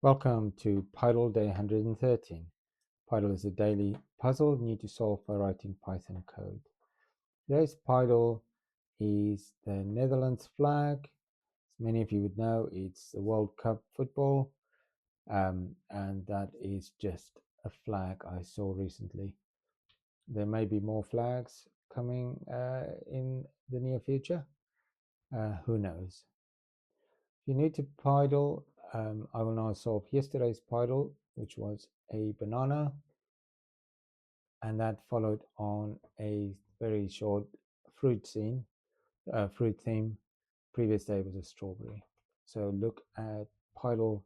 Welcome to Pydle Day 113. Pydle is a daily puzzle you need to solve by writing Python code. Today's Pydle is the Netherlands flag. As many of you would know, it's the World Cup football, and that is just a flag I saw recently. There may be more flags coming in the near future. Who knows? If you need to Pydle, I will now solve yesterday's Pydle, which was a banana, and that followed on a very short fruit theme. Previous day was a strawberry. So look at Pydle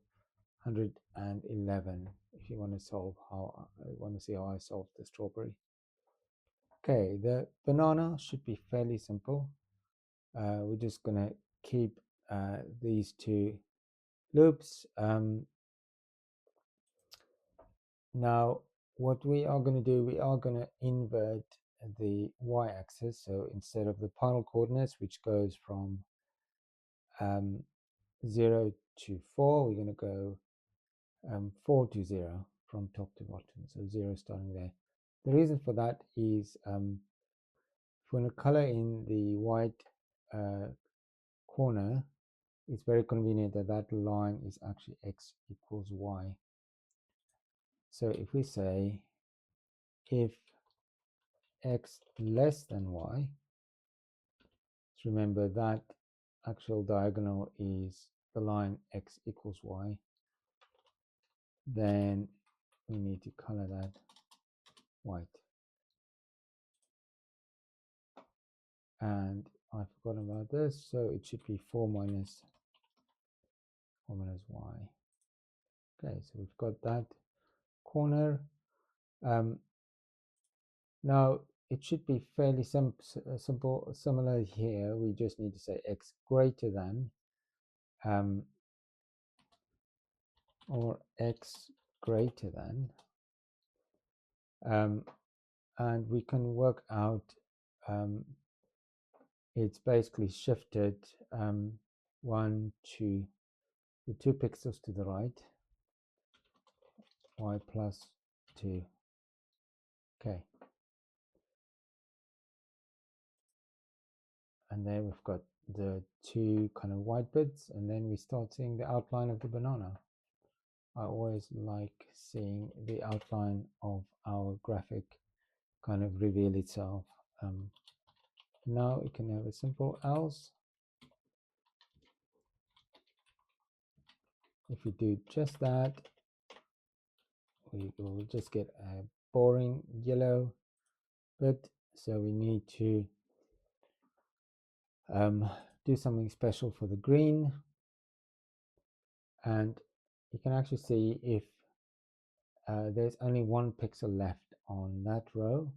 111 if you want to see how I solved the strawberry. Okay, the banana should be fairly simple. We're just gonna keep these two loops. Now, what we are going to do, we are going to invert the y-axis. So instead of the final coordinates, which goes from 0 to 4, we're going to go 4 to 0 from top to bottom. So 0 starting there. The reason for that is if we're going to color in the white corner, it's very convenient that that line is actually x equals y. So if we say if x less than y, remember that actual diagonal is the line x equals y, then we need to color that white. And I forgot about this, so it should be 4 minus y. Okay, so we've got that corner. Now it should be fairly simple, similar here. We just need to say x greater than or x greater than, and we can work out it's basically shifted 1 to the 2 pixels to the right, y plus 2. Okay, and there we've got the two kind of white bits, and then we start seeing the outline of the banana. I always like seeing the outline of our graphic kind of reveal itself. Now we can have a simple else. If we do just that, we will just get a boring yellow bit. So we need to do something special for the green, and you can actually see if there's only 1 pixel left on that row,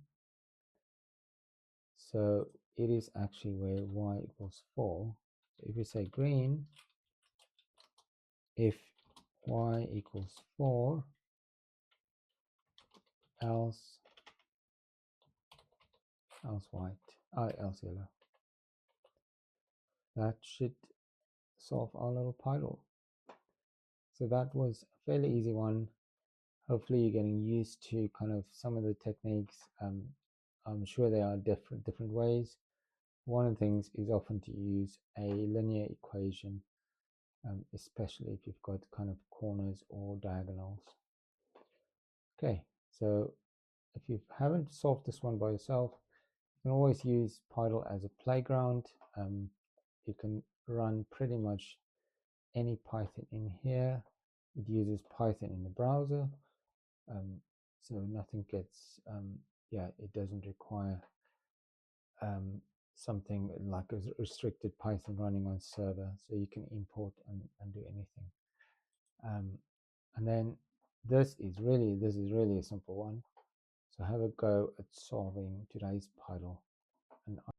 so it is actually where y equals 4. So if we say green, if y equals 4, else white, else yellow. That should solve our little Pydle. So that was a fairly easy one. Hopefully you're getting used to kind of some of the techniques. I'm sure there are different ways. One of the things is often to use a linear equation, especially if you've got kind of corners or diagonals. Okay, so if you haven't solved this one by yourself, you can always use Pydle as a playground. You can run pretty much any Python in here. It uses Python in the browser, so nothing gets it doesn't require something like a restricted Python running on server, so you can import and do anything. And then this is really a simple one. So have a go at solving today's Pydle, and